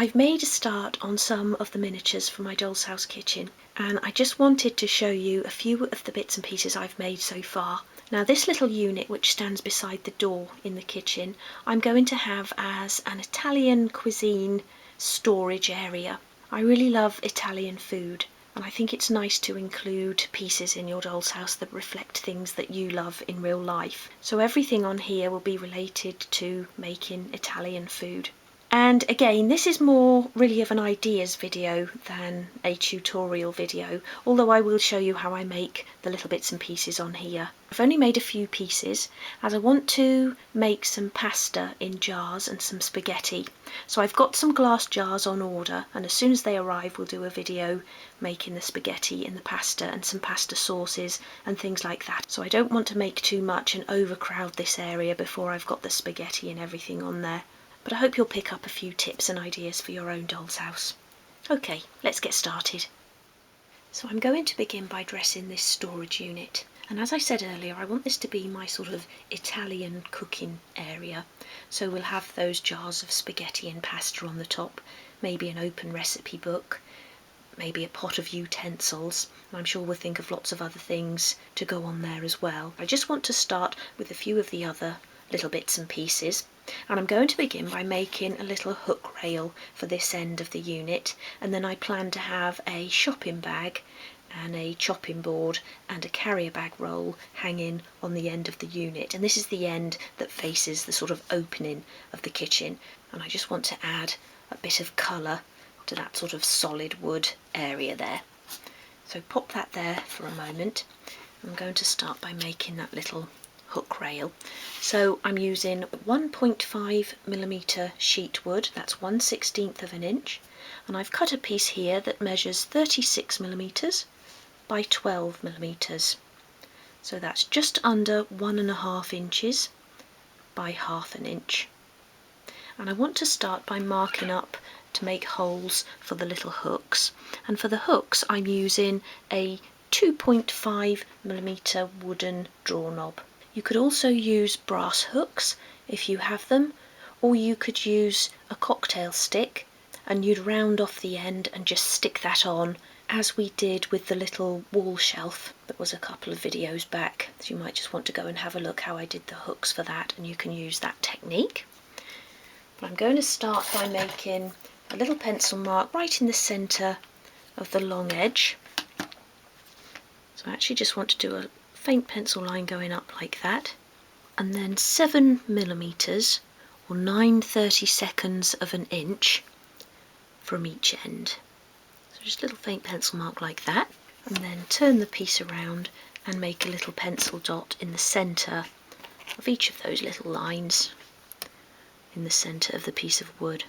I've made a start on some of the miniatures for my doll's house kitchen, and I just wanted to show you a few of the bits and pieces I've made so far. Now this little unit which stands beside the door in the kitchen, I'm going to have as an Italian cuisine storage area. I really love Italian food, and I think it's nice to include pieces in your doll's house that reflect things that you love in real life. So everything on here will be related to making Italian food. And again, this is more really of an ideas video than a tutorial video, although I will show you how I make the little bits and pieces on here. I've only made a few pieces as I want to make some pasta in jars and some spaghetti. So I've got some glass jars on order, and as soon as they arrive we'll do a video making the spaghetti and the pasta and some pasta sauces and things like that. So I don't want to make too much and overcrowd this area before I've got the spaghetti and everything on there. But I hope you'll pick up a few tips and ideas for your own doll's house. Okay, let's get started. So I'm going to begin by dressing this storage unit. And as I said earlier, I want this to be my sort of Italian cooking area. So we'll have those jars of spaghetti and pasta on the top, maybe an open recipe book, maybe a pot of utensils. I'm sure we'll think of lots of other things to go on there as well. I just want to start with a few of the other little bits and pieces. And I'm going to begin by making a little hook rail for this end of the unit, and then I plan to have a shopping bag and a chopping board and a carrier bag roll hanging on the end of the unit, and this is the end that faces the sort of opening of the kitchen, and I just want to add a bit of colour to that sort of solid wood area there. So pop that there for a moment. I'm going to start by making that little hook rail. So I'm using 1.5mm sheet wood, that's 1/16 of an inch, and I've cut a piece here that measures 36mm by 12mm. So that's just under 1.5 inches by 1/2 inch. And I want to start by marking up to make holes for the little hooks, and for the hooks I'm using a 2.5mm wooden draw knob. You could also use brass hooks if you have them, or you could use a cocktail stick and you'd round off the end and just stick that on, as we did with the little wall shelf that was a couple of videos back. So you might just want to go and have a look how I did the hooks for that, and you can use that technique. But I'm going to start by making a little pencil mark right in the centre of the long edge. So I actually just want to do a faint pencil line going up like that, and then 7mm or 9/32 of an inch from each end. So just a little faint pencil mark like that, and then turn the piece around and make a little pencil dot in the centre of each of those little lines in the centre of the piece of wood,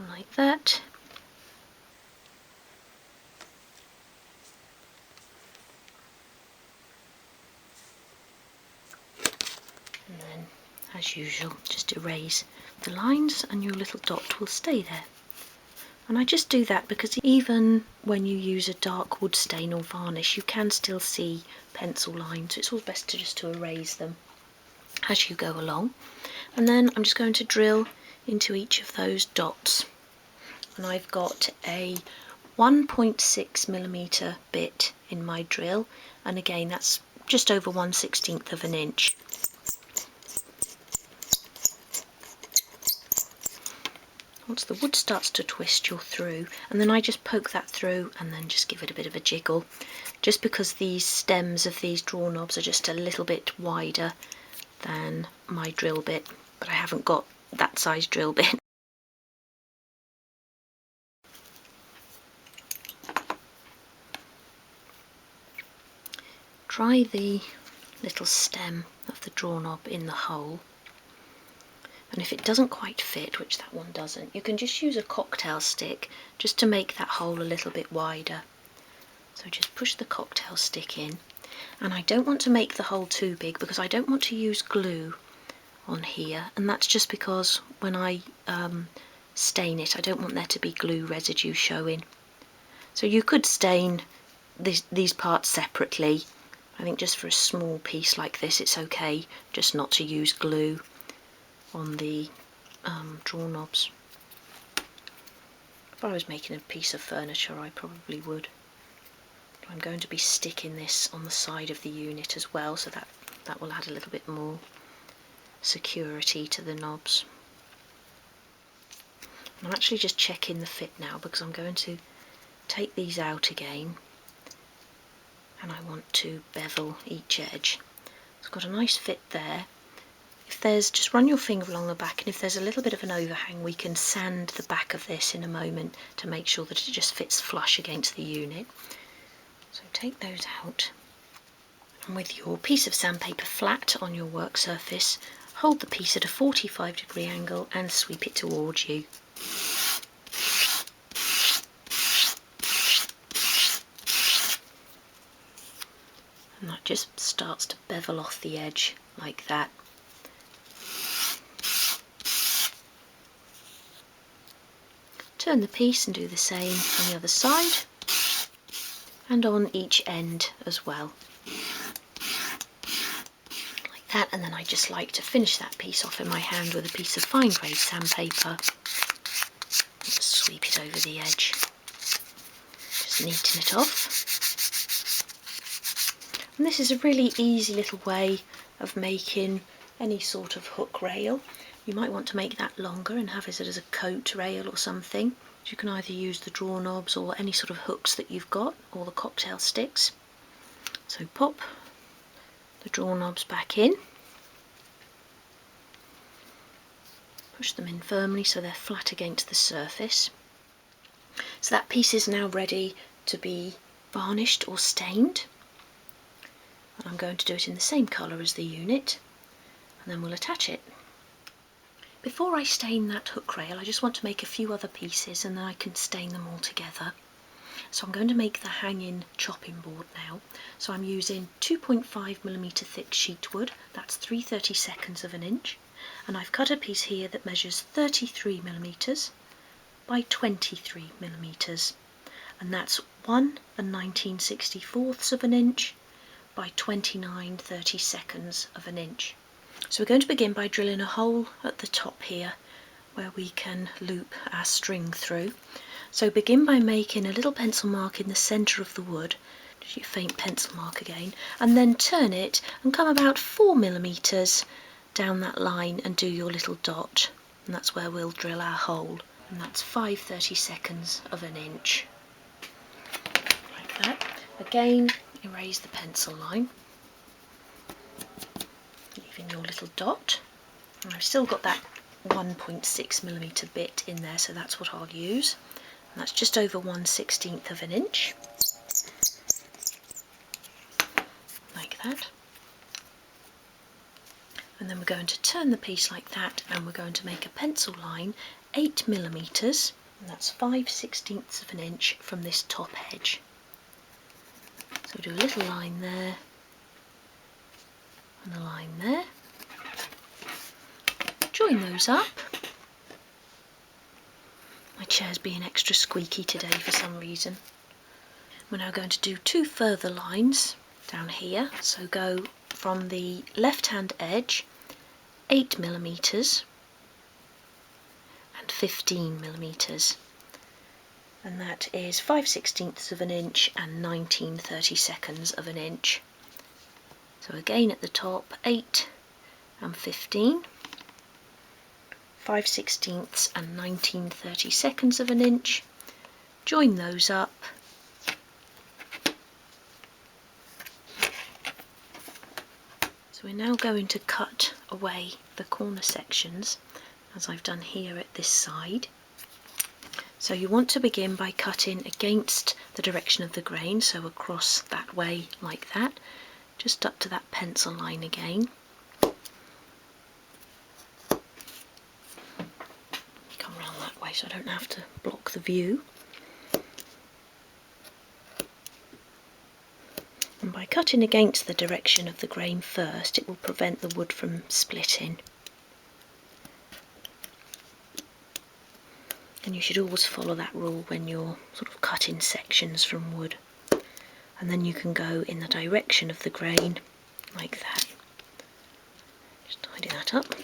like that. And then, as usual, just erase the lines and your little dot will stay there. And I just do that because even when you use a dark wood stain or varnish, you can still see pencil lines, so it's always best to erase them as you go along. And then I'm just going to drill into each of those dots, and I've got a 1.6mm bit in my drill, and again that's just over 1/16 of an inch. Once the wood starts to twist, you're through, and then I just poke that through and then just give it a bit of a jiggle, just because these stems of these draw knobs are just a little bit wider than my drill bit, but I haven't got that size drill bit. Try the little stem of the draw knob in the hole, and if it doesn't quite fit, which that one doesn't, you can just use a cocktail stick just to make that hole a little bit wider. So just push the cocktail stick in, and I don't want to make the hole too big because I don't want to use glue on here, and that's just because when I stain it I don't want there to be glue residue showing. So you could stain these parts separately. I think just for a small piece like this it's okay just not to use glue on the draw knobs. I was making a piece of furniture, I probably would. I'm going to be sticking this on the side of the unit as well, so that will add a little bit more security to the knobs. I'm actually just checking the fit now because I'm going to take these out again, and I want to bevel each edge. It's got a nice fit there. If there's, just run your finger along the back, and if there's a little bit of an overhang, we can sand the back of this in a moment to make sure that it just fits flush against the unit. So take those out, and with your piece of sandpaper flat on your work surface, hold the piece at a 45-degree angle and sweep it towards you. And that just starts to bevel off the edge like that. Turn the piece and do the same on the other side and on each end as well. Like that, and then I just like to finish that piece off in my hand with a piece of fine grade sandpaper. Just sweep it over the edge. Just neaten it off. And this is a really easy little way of making any sort of hook rail. You might want to make that longer and have it as a coat rail or something. You can either use the drawer knobs or any sort of hooks that you've got, or the cocktail sticks. So pop the drawer knobs back in. Push them in firmly so they're flat against the surface. So that piece is now ready to be varnished or stained. And I'm going to do it in the same colour as the unit, and then we'll attach it. Before I stain that hook rail, I just want to make a few other pieces and then I can stain them all together. So I'm going to make the hanging chopping board now. So I'm using 2.5mm thick sheet wood, that's 3/32 of an inch, and I've cut a piece here that measures 33mm by 23mm, and that's 1 19/64 of an inch by 29/32 of an inch. So we're going to begin by drilling a hole at the top here where we can loop our string through. So begin by making a little pencil mark in the centre of the wood, just your faint pencil mark again, and then turn it and come about 4mm down that line and do your little dot, and that's where we'll drill our hole, and that's 5/32 of an inch. Like that. Again, erase the pencil line, leaving your little dot. And I've still got that 1.6mm bit in there, so that's what I'll use. And that's just over 1/16 of an inch. Like that. And then we're going to turn the piece like that, and we're going to make a pencil line 8mm, and that's 5/16 of an inch from this top edge. So do a little line there, and a line there. Join those up. My chair's being extra squeaky today for some reason. We're now going to do two further lines down here. So go from the left hand edge 8mm and 15mm, and that is 5/16 of an inch and 19/32 of an inch. So again at the top 8 and 15, 5/16 and 19/32 of an inch, join those up, so we're now going to cut away the corner sections as I've done here at this side. So you want to begin by cutting against the direction of the grain, so across that way like that, just up to that pencil line again. Come round that way so I don't have to block the view. And by cutting against the direction of the grain first, it will prevent the wood from splitting. And you should always follow that rule when you're sort of cutting sections from wood. And then you can go in the direction of the grain like that. Just tidy that up.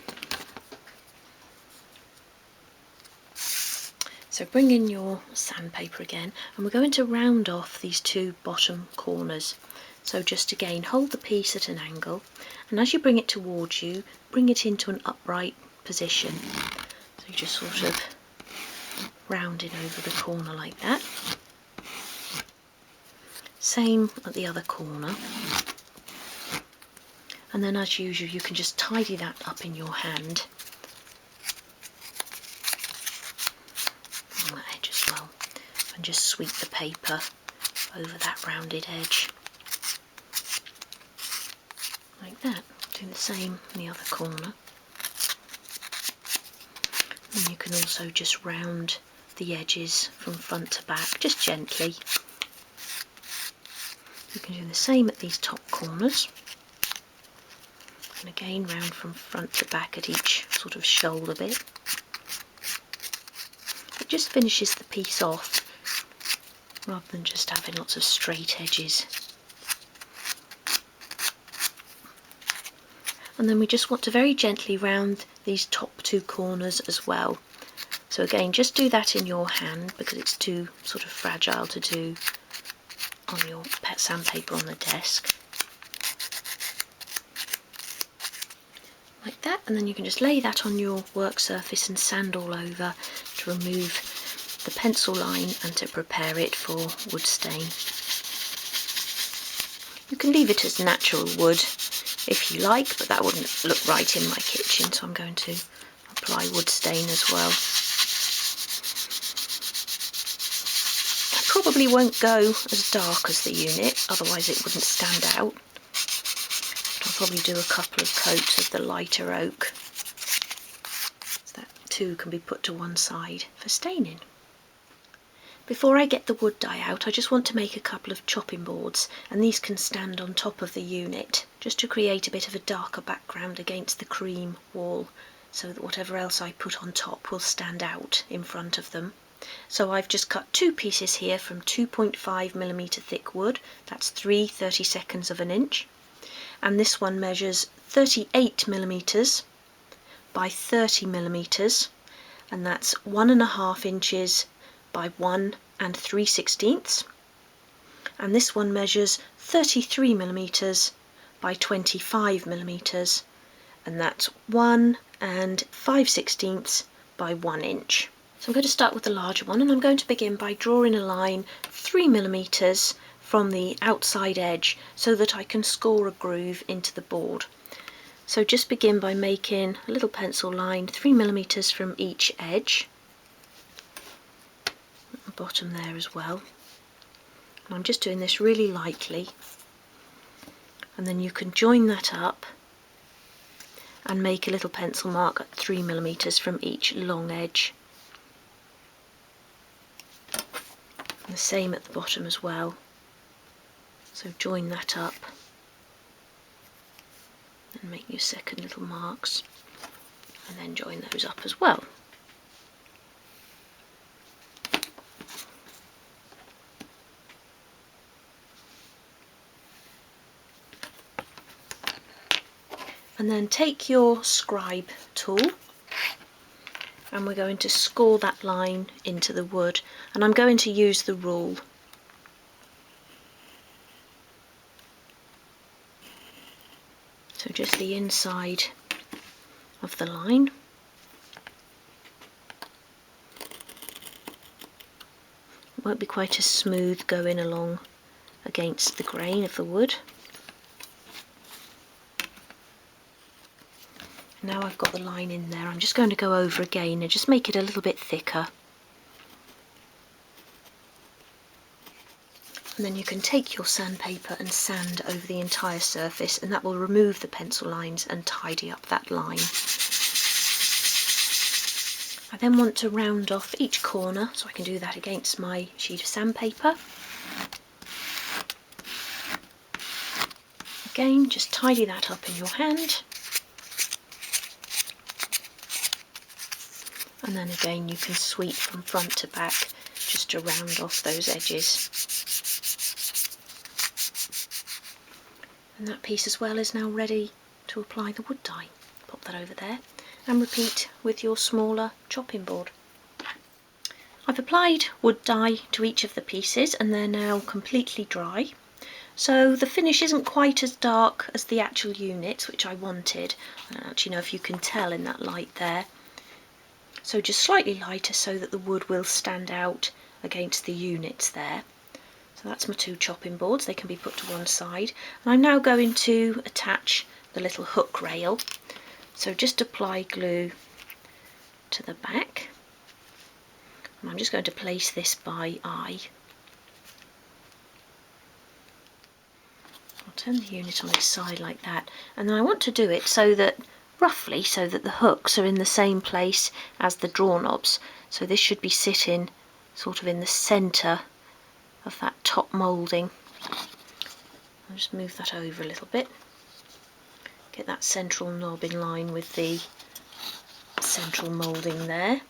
So So bring in your sandpaper again, and we're going to round off these two bottom corners. So just again, hold the piece at an angle, and as you bring it towards you, bring it into an upright position. So you just sort of round it over the corner like that. Same at the other corner. And then as usual, you can just tidy that up in your hand. On that edge as well. And just sweep the paper over that rounded edge. Like that. Do the same in the other corner. And you can also just round the edges from front to back, just gently. You can do the same at these top corners. And again round from front to back at each sort of shoulder bit. It just finishes the piece off rather than just having lots of straight edges. And then we just want to very gently round these top two corners as well. So again, just do that in your hand because it's too sort of fragile to do on your sandpaper on the desk. Like that, and then you can just lay that on your work surface and sand all over to remove the pencil line and to prepare it for wood stain. You can leave it as natural wood if you like, but that wouldn't look right in my kitchen, so I'm going to apply wood stain as well. I probably won't go as dark as the unit, otherwise it wouldn't stand out. I'll probably do a couple of coats of the lighter oak, so that too can be put to one side for staining. Before I get the wood dye out, I just want to make a couple of chopping boards, and these can stand on top of the unit, just to create a bit of a darker background against the cream wall, so that whatever else I put on top will stand out in front of them. So I've just cut two pieces here from 2.5mm thick wood, that's 3/32 of an inch, and this one measures 38mm by 30mm, and that's 1.5 inches by 1 3/16, and this one measures 33mm by 25mm, and that's 1 5/16 by 1 inch. So I'm going to start with the larger one, and I'm going to begin by drawing a line 3mm from the outside edge so that I can score a groove into the board. So just begin by making a little pencil line 3mm from each edge, at the bottom there as well. And I'm just doing this really lightly, and then you can join that up and make a little pencil mark at 3mm from each long edge. And the same at the bottom as well. So join that up and make your second little marks, and then join those up as well. And then take your scribe tool, and we're going to score that line into the wood, and I'm going to use the rule. So just the inside of the line. It won't be quite as smooth going along against the grain of the wood. Now I've got the line in there, I'm just going to go over again and just make it a little bit thicker. And then you can take your sandpaper and sand over the entire surface, and that will remove the pencil lines and tidy up that line. I then want to round off each corner, so I can do that against my sheet of sandpaper. Again, just tidy that up in your hand. And then again you can sweep from front to back just to round off those edges. And that piece as well is now ready to apply the wood dye. Pop that over there and repeat with your smaller chopping board. I've applied wood dye to each of the pieces and they're now completely dry. So the finish isn't quite as dark as the actual units, which I wanted. I don't actually know if you can tell in that light there. So just slightly lighter so that the wood will stand out against the units there. So that's my 2 chopping boards, they can be put to one side. And I'm now going to attach the little hook rail. So just apply glue to the back. And I'm just going to place this by eye. I'll turn the unit on its side like that. And then I want to do it so that, roughly, so that the hooks are in the same place as the draw knobs. So this should be sitting sort of in the centre of that top moulding. I'll just move that over a little bit. Get that central knob in line with the central moulding there.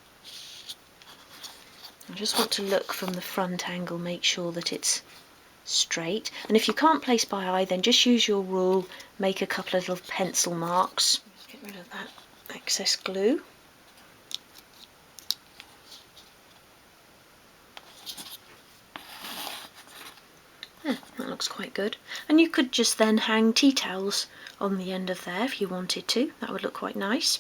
I just want to look from the front angle, make sure that it's straight. And if you can't place by eye, then just use your rule, make a couple of little pencil marks. Get rid of that excess glue. That looks quite good. And you could just then hang tea towels on the end of there if you wanted to. That would look quite nice.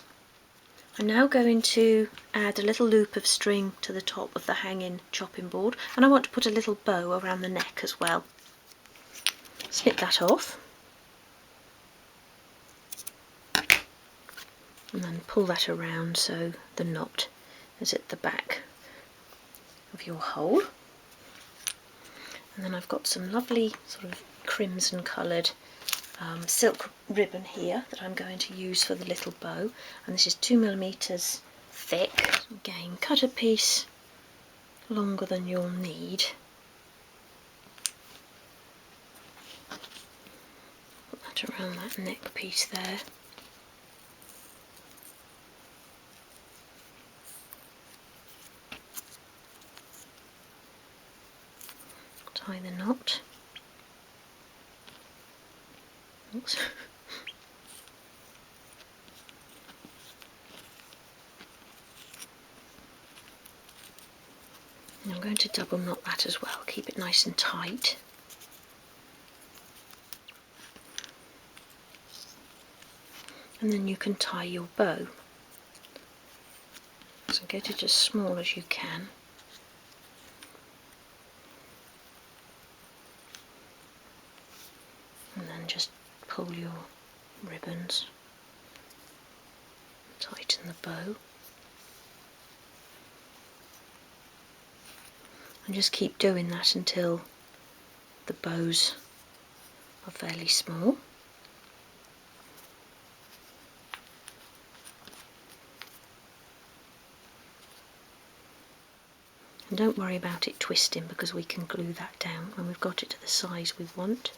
I'm now going to add a little loop of string to the top of the hanging chopping board, and I want to put a little bow around the neck as well. Snip that off. And then pull that around so the knot is at the back of your hole. And then I've got some lovely sort of crimson coloured silk ribbon here that I'm going to use for the little bow, and this is 2mm thick. Again, cut a piece longer than you'll need. Put that around that neck piece there. Tie the knot. Oops. And I'm going to double knot that as well, keep it nice and tight. And then you can tie your bow. So get it as small as you can. And then just pull your ribbons, tighten the bow, and just keep doing that until the bows are fairly small. And don't worry about it twisting, because we can glue that down when we've got it to the size we want.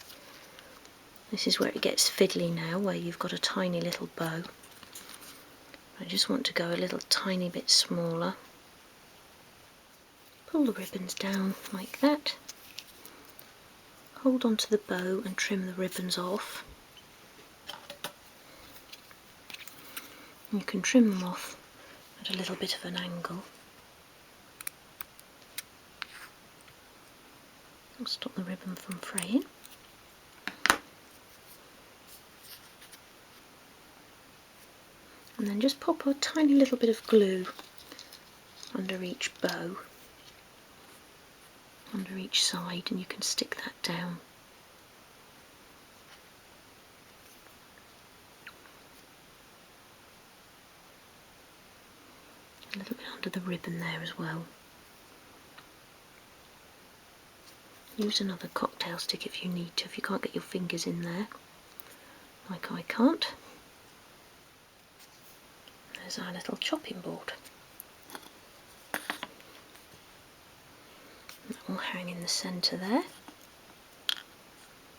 This is where it gets fiddly now, where you've got a tiny little bow. I just want to go a little tiny bit smaller. Pull the ribbons down like that. Hold on to the bow and trim the ribbons off. You can trim them off at a little bit of an angle. I'll stop the ribbon from fraying. And then just pop a tiny little bit of glue under each bow, under each side, and you can stick that down. A little bit under the ribbon there as well. Use another cocktail stick if you need to, if you can't get your fingers in there, like I can't. There's our little chopping board. That will hang in the centre there.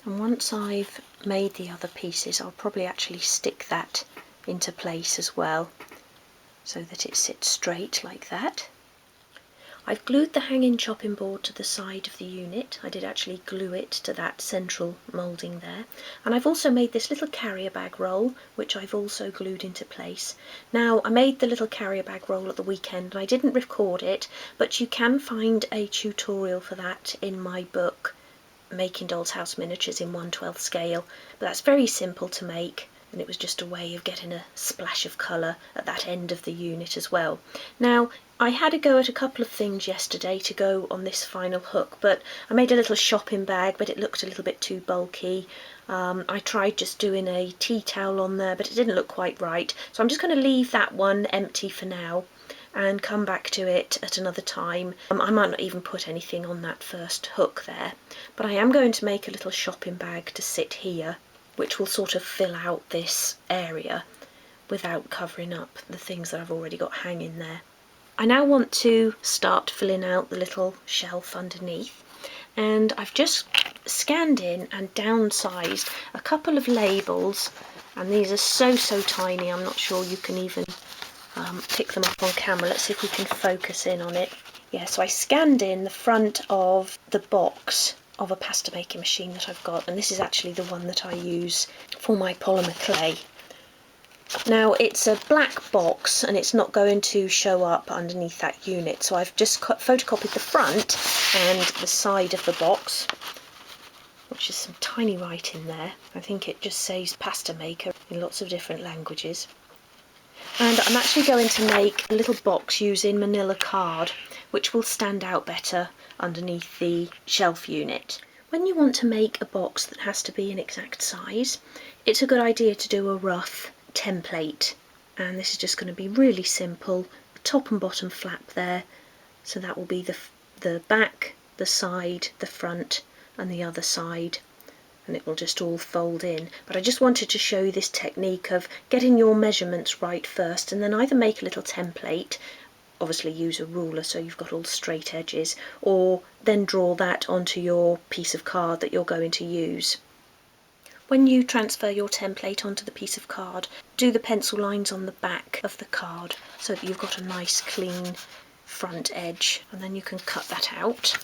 And once I've made the other pieces, I'll probably actually stick that into place as well, so that it sits straight like that. I've glued the hanging chopping board to the side of the unit. I did actually glue it to that central moulding there. And I've also made this little carrier bag roll, which I've also glued into place. Now, I made the little carrier bag roll at the weekend and I didn't record it, but you can find a tutorial for that in my book, Making Doll's House Miniatures in 1/12 scale. But that's very simple to make, and it was just a way of getting a splash of colour at that end of the unit as well. Now, I had a go at a couple of things yesterday to go on this final hook, but I made a little shopping bag, but it looked a little bit too bulky. I tried just doing a tea towel on there, but it didn't look quite right. So I'm just going to leave that one empty for now and come back to it at another time. I might not even put anything on that first hook there, but I am going to make a little shopping bag to sit here, which will sort of fill out this area without covering up the things that I've already got hanging there. I now want to start filling out the little shelf underneath, and I've just scanned in and downsized a couple of labels, and these are so tiny I'm not sure you can even pick them up on camera. Let's see if we can focus in on it. Yeah, so I scanned in the front of the box of a pasta making machine that I've got, and this is actually the one that I use for my polymer clay. Now, it's a black box and it's not going to show up underneath that unit, so I've just photocopied the front and the side of the box, which is some tiny writing there. I think it just says pasta maker in lots of different languages. And I'm actually going to make a little box using manila card, which will stand out better underneath the shelf unit. When you want to make a box that has to be an exact size, it's a good idea to do a rough template, and this is just going to be really simple. The top and bottom flap there, so that will be the back, the side, the front and the other side, and it will just all fold in. But I just wanted to show you this technique of getting your measurements right first, and then either make a little template, obviously use a ruler so you've got all straight edges, or then draw that onto your piece of card that you're going to use. When you transfer your template onto the piece of card, do the pencil lines on the back of the card so that you've got a nice clean front edge, and then you can cut that out.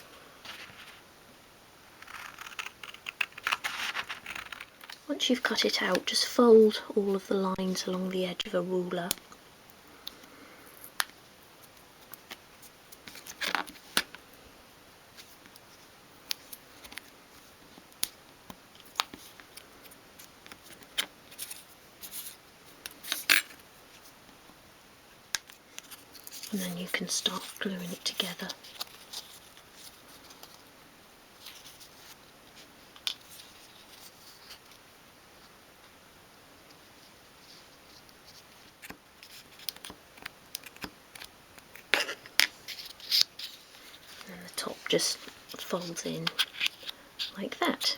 Once you've cut it out, just fold all of the lines along the edge of a ruler. And then you can start gluing it together. And the top just folds in like that.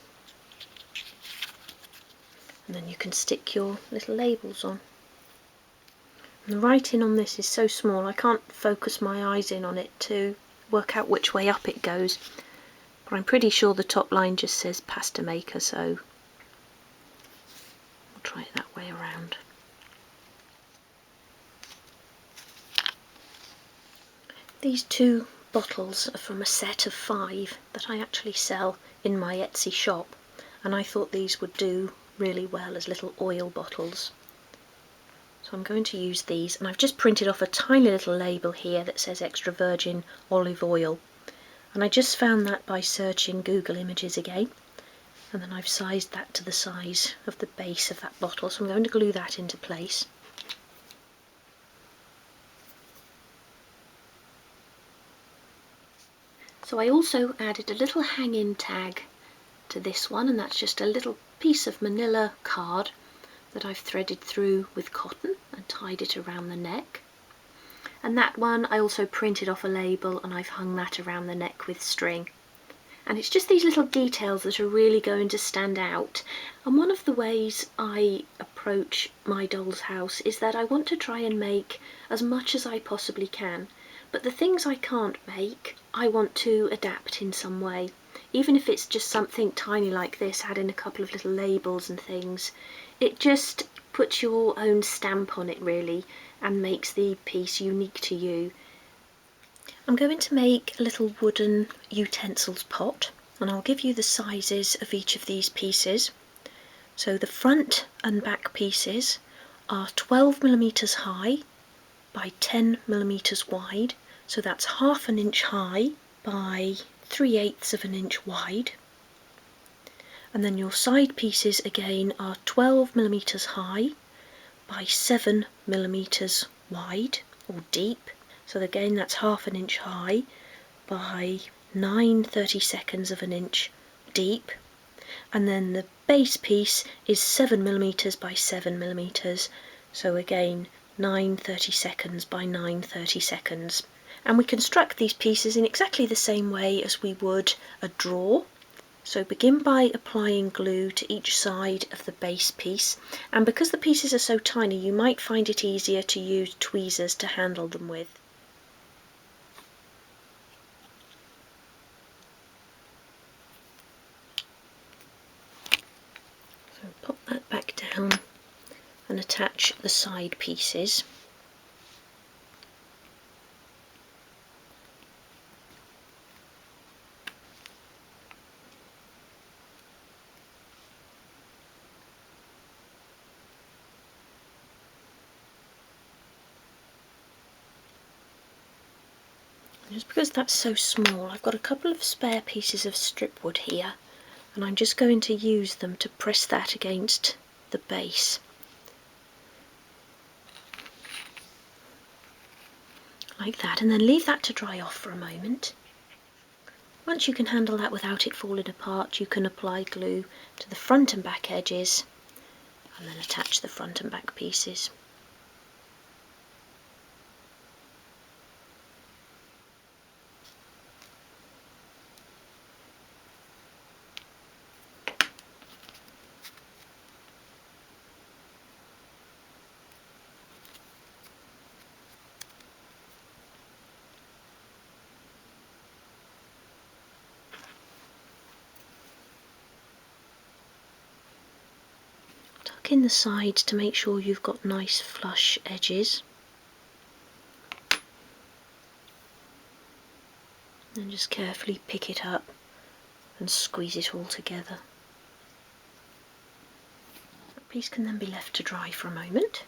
And then you can stick your little labels on. And the writing on this is so small I can't focus my eyes in on it to work out which way up it goes, but I'm pretty sure the top line just says pasta maker, so I'll try it that way around. These two bottles are from a set of 5 that I actually sell in my Etsy shop, and I thought these would do really well as little oil bottles. So I'm going to use these, and I've just printed off a tiny little label here that says extra virgin olive oil, and I just found that by searching Google Images again, and then I've sized that to the size of the base of that bottle, so I'm going to glue that into place. So I also added a little hang-in tag to this one, and that's just a little piece of manila card that I've threaded through with cotton and tied it around the neck. And that one I also printed off a label and I've hung that around the neck with string. And it's just these little details that are really going to stand out. And one of the ways I approach my doll's house is that I want to try and make as much as I possibly can. But the things I can't make, I want to adapt in some way. Even if it's just something tiny like this, adding a couple of little labels and things. It just puts your own stamp on it really and makes the piece unique to you. I'm going to make a little wooden utensils pot, and I'll give you the sizes of each of these pieces. So the front and back pieces are 12mm high by 10mm wide, so that's half an inch high by 3/8 of an inch wide. And then your side pieces again are 12mm high by 7mm wide or deep. So again that's half an inch high by 9/32 of an inch deep. And then the base piece is 7mm by 7mm, so again 9/32 by 9/32. And we construct these pieces in exactly the same way as we would a drawer. So begin by applying glue to each side of the base piece, and because the pieces are so tiny you might find it easier to use tweezers to handle them with. So pop that back down and attach the side pieces. Just because that's so small, I've got a couple of spare pieces of strip wood here, and I'm just going to use them to press that against the base. Like that, and then leave that to dry off for a moment. Once you can handle that without it falling apart, you can apply glue to the front and back edges and then attach the front and back pieces. Tuck in the sides to make sure you've got nice flush edges. And just carefully pick it up and squeeze it all together. That piece can then be left to dry for a moment.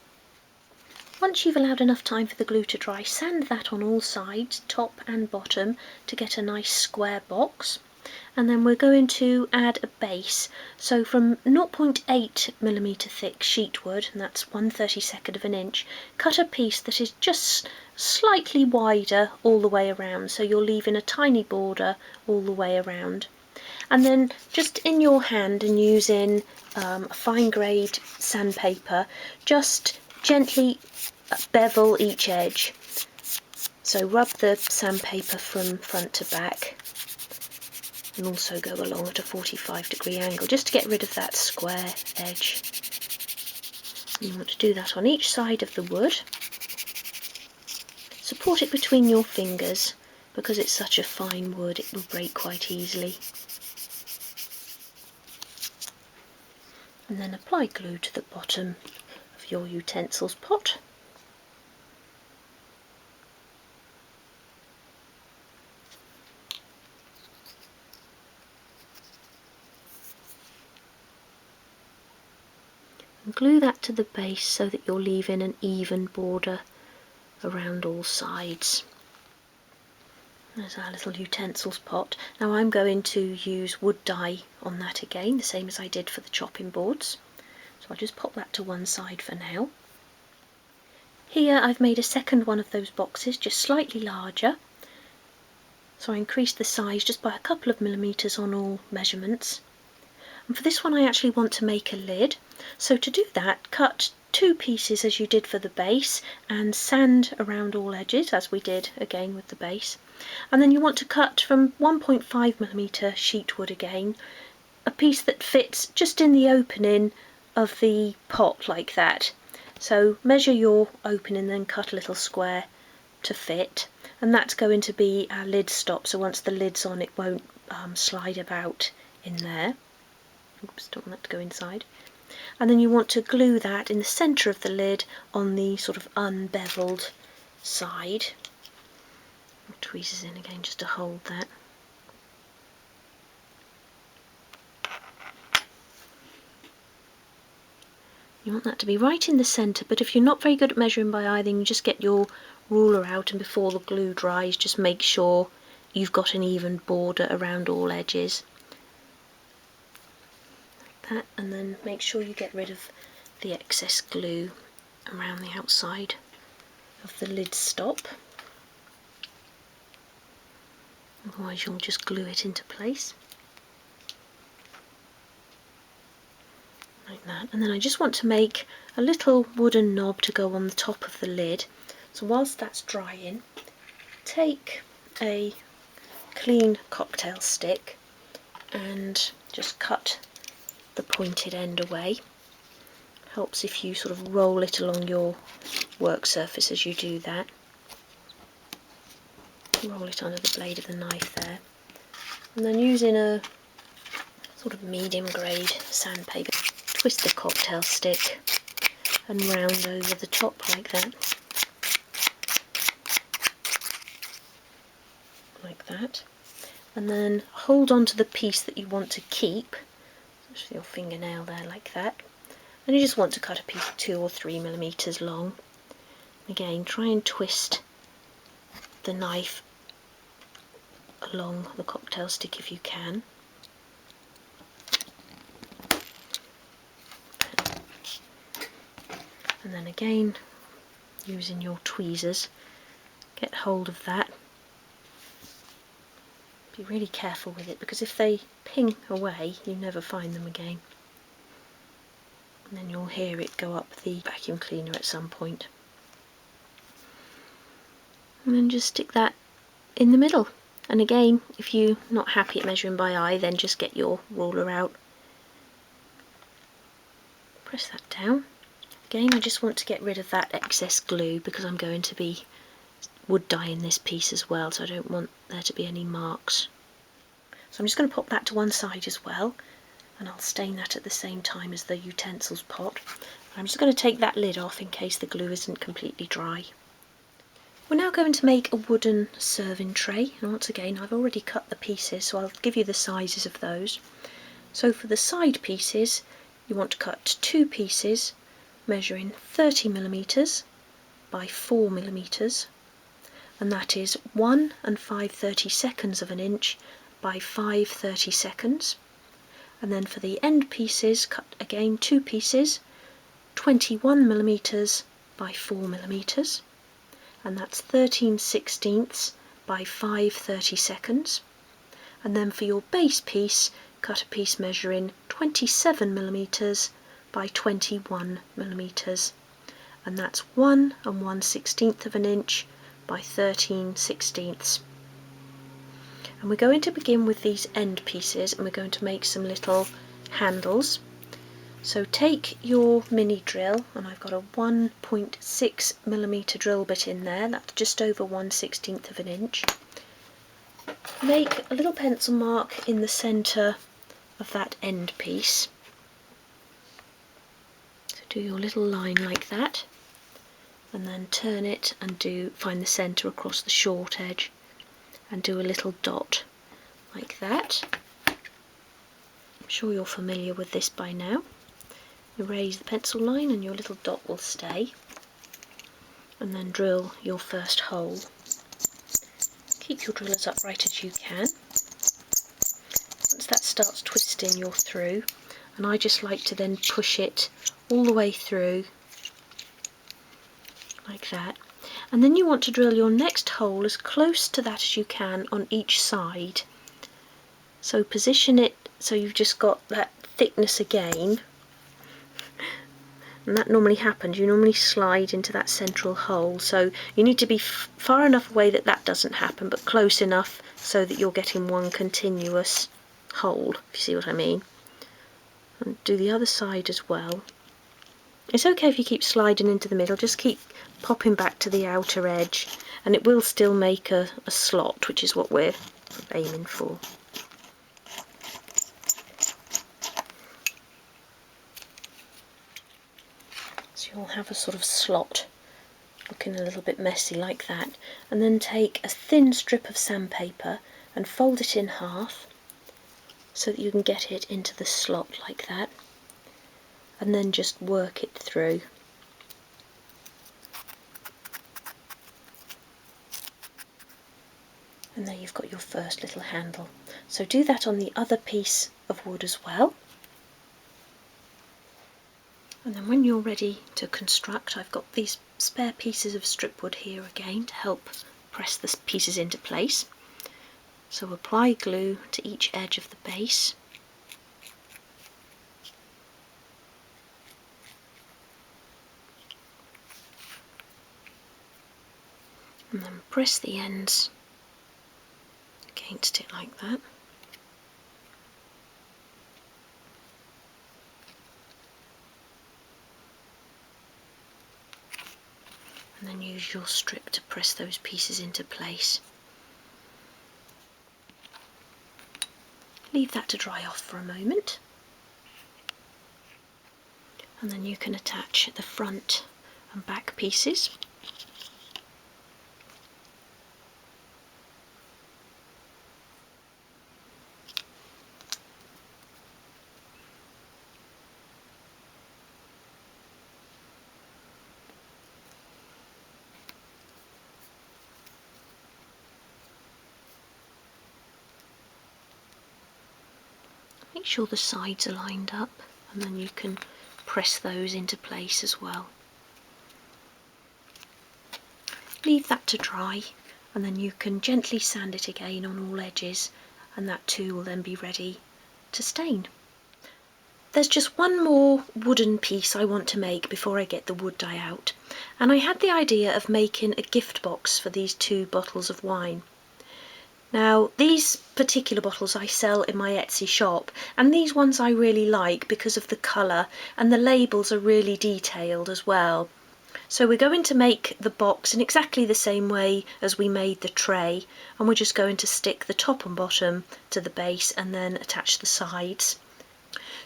Once you've allowed enough time for the glue to dry, sand that on all sides, top and bottom, to get a nice square box. And then we're going to add a base. So from 0.8mm thick sheet wood, and that's 1/32 of an inch, cut a piece that is just slightly wider all the way around, so you're leaving a tiny border all the way around. And then just in your hand and using a fine grade sandpaper, just gently bevel each edge. So rub the sandpaper from front to back and also go along at a 45-degree angle just to get rid of that square edge. And you want to do that on each side of the wood. Support it between your fingers because it's such a fine wood it will break quite easily. And then apply glue to the bottom of your utensils pot. And glue that to the base so that you're leaving an even border around all sides. There's our little utensils pot. Now I'm going to use wood dye on that again, the same as I did for the chopping boards. So I'll just pop that to one side for now. Here I've made a second one of those boxes, just slightly larger. So I increased the size just by a couple of millimetres on all measurements. And for this one I actually want to make a lid. So to do that, cut two pieces as you did for the base and sand around all edges as we did again with the base. And then you want to cut from 1.5mm sheet wood again, a piece that fits just in the opening of the pot like that. So measure your opening, then cut a little square to fit, and that's going to be our lid stop, so once the lid's on it won't slide about in there. Oops, don't want that to go inside. And then you want to glue that in the centre of the lid on the sort of unbeveled side. tweezers in again just to hold that. You want that to be right in the centre, but if you're not very good at measuring by eye, then you just get your ruler out, and before the glue dries, just make sure you've got an even border around all edges. Like that, and then make sure you get rid of the excess glue around the outside of the lid stop. Otherwise you'll just glue it into place. Like that. And then I just want to make a little wooden knob to go on the top of the lid. So whilst that's drying, take a clean cocktail stick and just cut the pointed end away. Helps if you sort of roll it along your work surface as you do that. Roll it under the blade of the knife there. And then using a sort of medium grade sandpaper, twist the cocktail stick and round over the top like that. Like that. And then hold on to the piece that you want to keep, just your fingernail there like that. And you just want to cut a piece 2 or 3 millimeters long. Again, try and twist the knife along the cocktail stick if you can. And then again, using your tweezers, get hold of that. Be really careful with it, because if they ping away, you never find them again. And then you'll hear it go up the vacuum cleaner at some point. And then just stick that in the middle. And again, if you're not happy at measuring by eye, then just get your ruler out. Press that down. Again, I just want to get rid of that excess glue because I'm going to be wood dyeing this piece as well, so I don't want there to be any marks. So I'm just going to pop that to one side as well, and I'll stain that at the same time as the utensils pot. I'm just going to take that lid off in case the glue isn't completely dry. We're now going to make a wooden serving tray, and once again I've already cut the pieces, so I'll give you the sizes of those. So for the side pieces, you want to cut 2 pieces measuring 30 millimeters by 4 millimeters, and that is 1 5/32 of an inch by 5/32. And then for the end pieces, cut again 2 pieces, 21 millimeters by 4 millimeters, and that's 13/16 by 5/32. And then for your base piece, cut a piece measuring 27 millimeters by 21 millimeters, and that's 1 1/16 of an inch by 13/16. And we're going to begin with these end pieces, and we're going to make some little handles. So take your mini drill, and I've got a 1.6 millimeter drill bit in there, that's just over 1/16 of an inch. Make a little pencil mark in the centre of that end piece. So do your little line like that, and then turn it and find the centre across the short edge and do a little dot like that. I'm sure you're familiar with this by now. Erase the pencil line and your little dot will stay, and then drill your first hole. Keep your drill as upright as you can. Once that starts twisting, you're through, and I just like to then push it all the way through like that. And then you want to drill your next hole as close to that as you can on each side. So position it so you've just got that thickness again, and that normally happens, you normally slide into that central hole, so you need to be far enough away that that doesn't happen, but close enough so that you're getting one continuous hole, if you see what I mean. And do the other side as well. It's okay if you keep sliding into the middle, just keep popping back to the outer edge, and it will still make a slot, which is what we're aiming for. So you'll have a sort of slot looking a little bit messy like that, and then take a thin strip of sandpaper and fold it in half so that you can get it into the slot like that, and then just work it through. And there you've got your first little handle. So do that on the other piece of wood as well. And then when you're ready to construct, I've got these spare pieces of strip wood here again to help press the pieces into place. So apply glue to each edge of the base. And then press the ends against it like that. And then use your strip to press those pieces into place. Leave that to dry off for a moment. And then you can attach the front and back pieces. Make sure the sides are lined up, and then you can press those into place as well. Leave that to dry, and then you can gently sand it again on all edges, and that too will then be ready to stain. There's just one more wooden piece I want to make before I get the wood dye out, and I had the idea of making a gift box for these 2 bottles of wine. Now, these particular bottles I sell in my Etsy shop, and these ones I really like because of the colour, and the labels are really detailed as well. So we're going to make the box in exactly the same way as we made the tray, and we're just going to stick the top and bottom to the base and then attach the sides.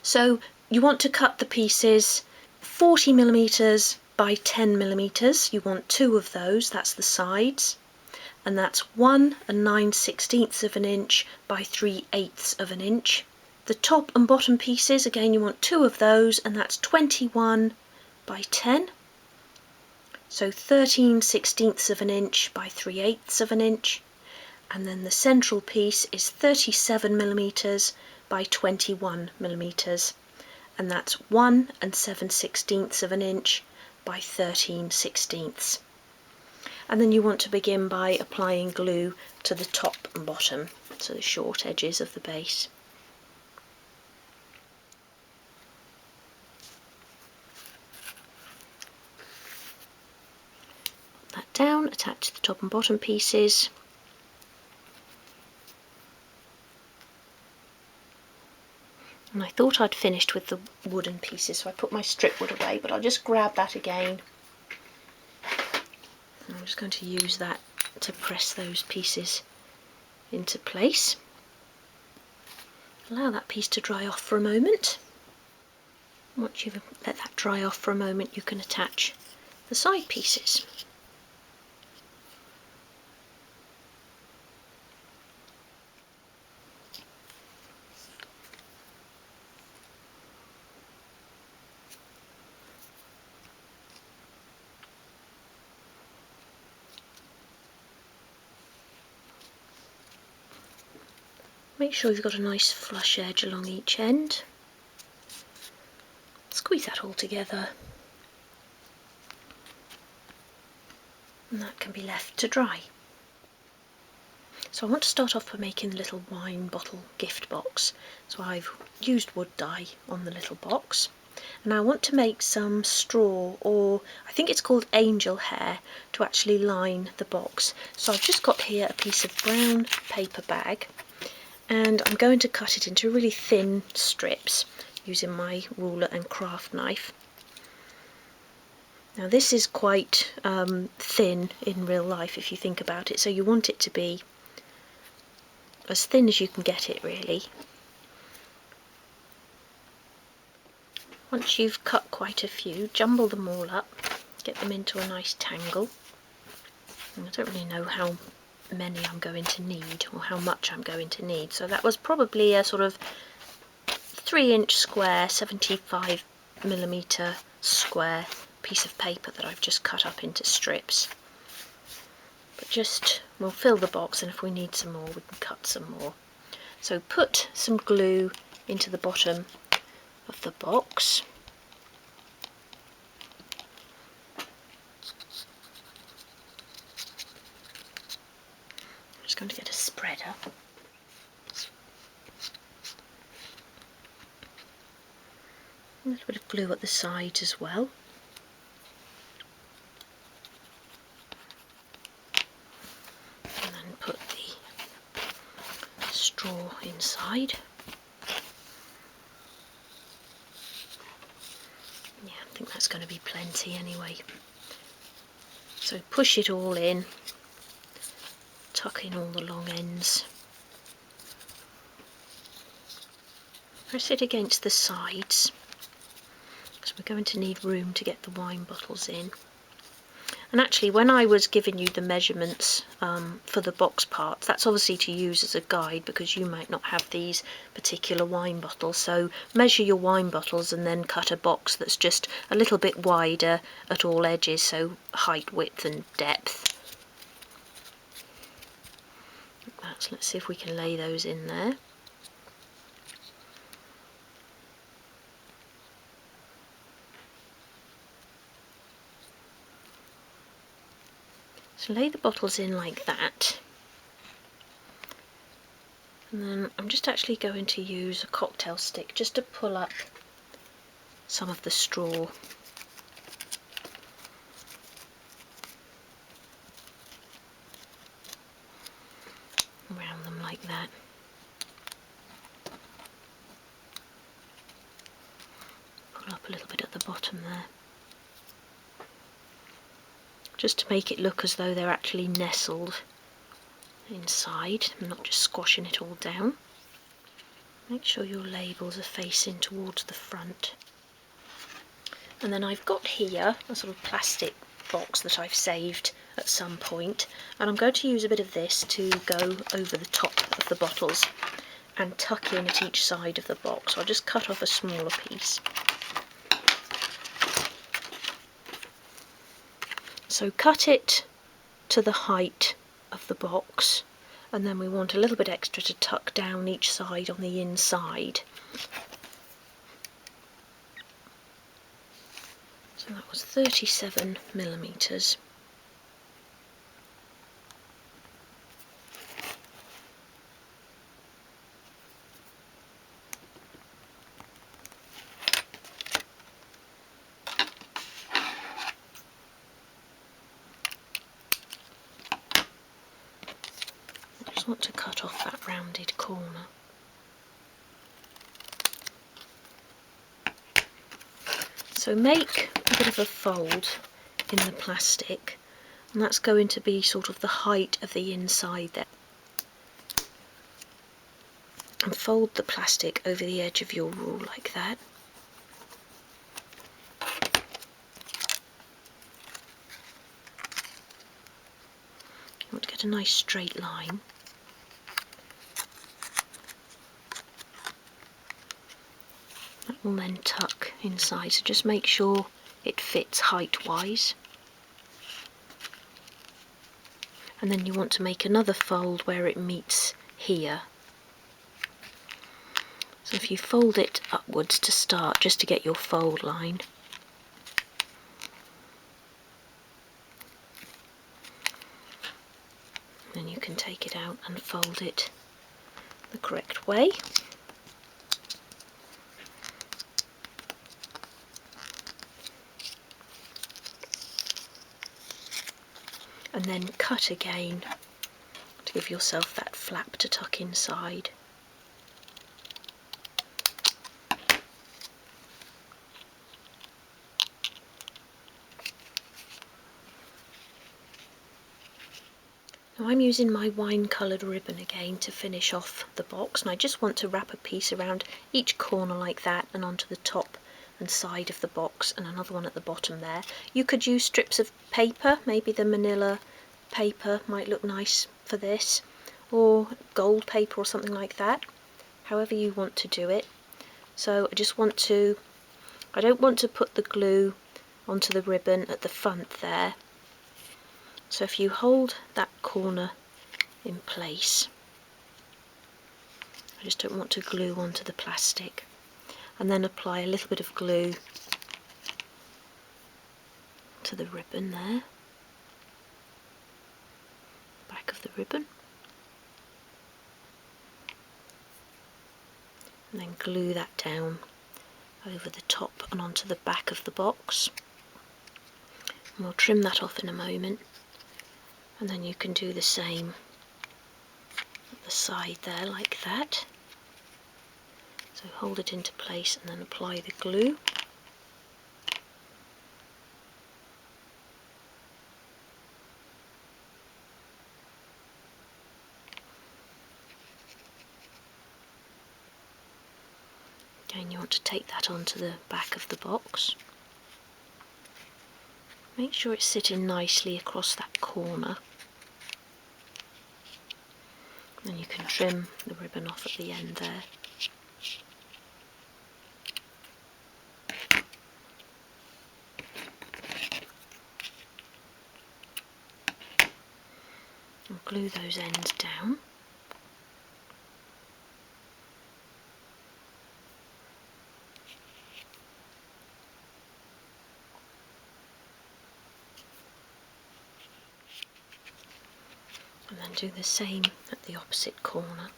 So you want to cut the pieces 40mm by 10mm, you want 2 of those, that's the sides. And that's 1 9/16 of an inch by 3/8 of an inch. The top and bottom pieces, again you want 2 of those, and that's 21 by 10. So 13/16 of an inch by 3/8 of an inch. And then the central piece is 37mm by 21mm. And that's 1 7/16 of an inch by 13/16. And then you want to begin by applying glue to the top and bottom, so the short edges of the base. Put that down, attach the top and bottom pieces. And I thought I'd finished with the wooden pieces, so I put my strip wood away, but I'll just grab that again. I'm just going to use that to press those pieces into place. Allow that piece to dry off for a moment. Once you've let that dry off for a moment, you can attach the side pieces. Make sure you've got a nice flush edge along each end. Squeeze that all together, and that can be left to dry. So I want to start off by making the little wine bottle gift box. So I've used wood dye on the little box, and I want to make some straw, or I think it's called angel hair, to actually line the box. So I've just got here a piece of brown paper bag, and I'm going to cut it into really thin strips using my ruler and craft knife. Now this is quite thin in real life if you think about it, so you want it to be as thin as you can get it really. Once you've cut quite a few, jumble them all up, get them into a nice tangle. I don't really know how many I'm going to need or how much I'm going to need, so that was probably a sort of 3-inch square, 75mm square piece of paper that I've just cut up into strips. But we'll fill the box, and if we need some more we can cut some more. So put some glue into the bottom of the box. I'm just going to get a spreader. A little bit of glue at the sides as well. And then put the straw inside. Yeah, I think that's going to be plenty anyway. So push it all in, tuck in all the long ends. Press it against the sides, because we're going to need room to get the wine bottles in. And actually, when I was giving you the measurements for the box parts, that's obviously to use as a guide, because you might not have these particular wine bottles. So measure your wine bottles and then cut a box that's just a little bit wider at all edges, so height, width and depth. Let's see if we can lay those in there. So lay the bottles in like that, and then I'm just actually going to use a cocktail stick just to pull up some of the straw. Around them like that. Pull up a little bit at the bottom there, just to make it look as though they're actually nestled inside and not just squashing it all down. Make sure your labels are facing towards the front. And then I've got here a sort of plastic box that I've saved at some point, and I'm going to use a bit of this to go over the top of the bottles and tuck in at each side of the box. So I'll just cut off a smaller piece. So cut it to the height of the box, and then we want a little bit extra to tuck down each side on the inside. So that was 37mm. Want to cut off that rounded corner. So make a bit of a fold in the plastic, and that's going to be sort of the height of the inside there. And fold the plastic over the edge of your rule like that. You want to get a nice straight line. Will then tuck inside, so just make sure it fits height wise. And then you want to make another fold where it meets here. So if you fold it upwards to start, just to get your fold line. Then you can take it out and fold it the correct way. And then cut again to give yourself that flap to tuck inside. Now I'm using my wine coloured ribbon again to finish off the box, and I just want to wrap a piece around each corner like that and onto the top and side of the box, and another one at the bottom there. You could use strips of paper, maybe the manila paper might look nice for this, or gold paper or something like that, however you want to do it. So I don't want to put the glue onto the ribbon at the front there. So if you hold that corner in place, I just don't want to glue onto the plastic, and then apply a little bit of glue to the ribbon there, back of the ribbon, and then glue that down over the top and onto the back of the box. And we'll trim that off in a moment, and then you can do the same at the side there like that. So hold it into place and then apply the glue. Again, you want to take that onto the back of the box. Make sure it's sitting nicely across that corner. Then you can trim the ribbon off at the end there. And glue those ends down. And then do the same at the opposite corner,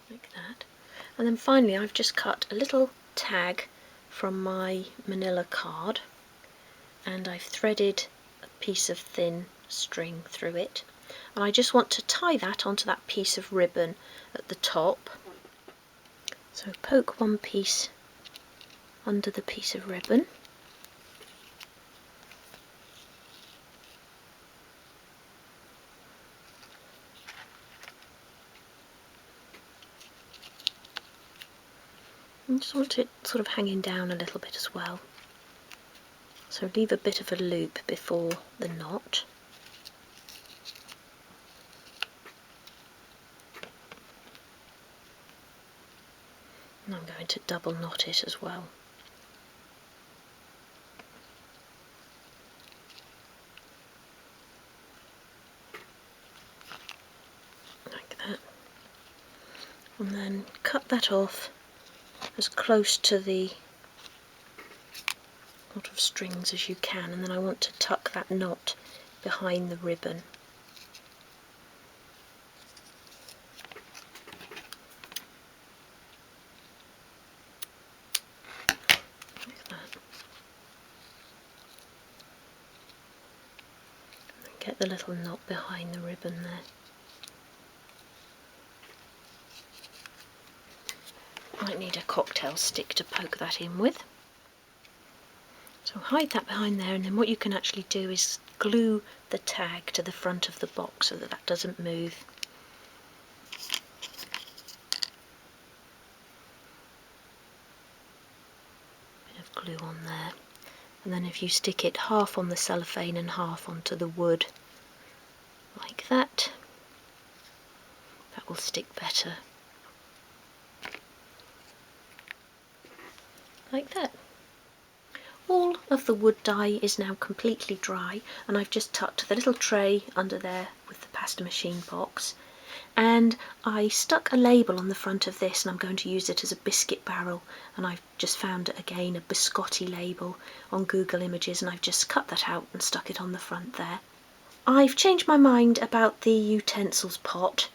like that. And then finally I've just cut a little tag from my manila card, and I've threaded a piece of thin string through it, and I just want to tie that onto that piece of ribbon at the top. So poke one piece under the piece of ribbon, and just want it sort of hanging down a little bit as well. So leave a bit of a loop before the knot. And I'm going to double knot it as well. Like that. And then cut that off as close to the knot of strings as you can, and then I want to tuck that knot behind the ribbon. Like that. And get the little knot behind the ribbon there. Might need a cocktail stick to poke that in with. So hide that behind there, and then what you can actually do is glue the tag to the front of the box so that that doesn't move. Bit of glue on there, and then if you stick it half on the cellophane and half onto the wood, like that, that will stick better. Like that. All of the wood dye is now completely dry, and I've just tucked the little tray under there with the pasta machine box, and I stuck a label on the front of this, and I'm going to use it as a biscuit barrel, and I've just found again a biscotti label on Google Images, and I've just cut that out and stuck it on the front there. I've changed my mind about the utensils pot.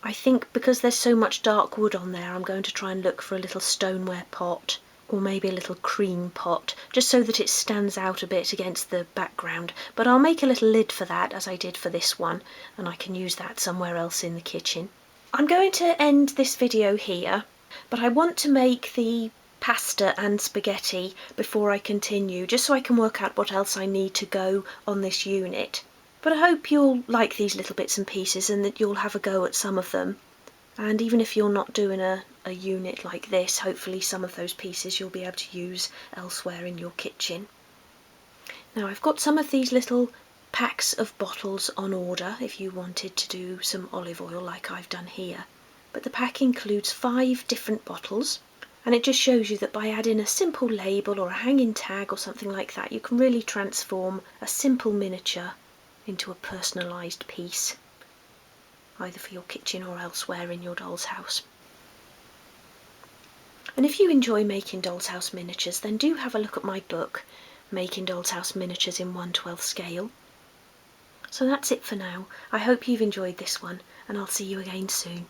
I think because there's so much dark wood on there, I'm going to try and look for a little stoneware pot, or maybe a little cream pot, just so that it stands out a bit against the background. But I'll make a little lid for that, as I did for this one, and I can use that somewhere else in the kitchen. I'm going to end this video here, but I want to make the pasta and spaghetti before I continue, just so I can work out what else I need to go on this unit. But I hope you'll like these little bits and pieces, and that you'll have a go at some of them. And even if you're not doing a unit like this, hopefully some of those pieces you'll be able to use elsewhere in your kitchen. Now I've got some of these little packs of bottles on order if you wanted to do some olive oil like I've done here. But the pack includes 5 different bottles, and it just shows you that by adding a simple label or a hanging tag or something like that, you can really transform a simple miniature into a personalised piece, either for your kitchen or elsewhere in your doll's house. And if you enjoy making doll's house miniatures, then do have a look at my book, Making Doll's House Miniatures in 1/12 scale. So that's it for now. I hope you've enjoyed this one, and I'll see you again soon.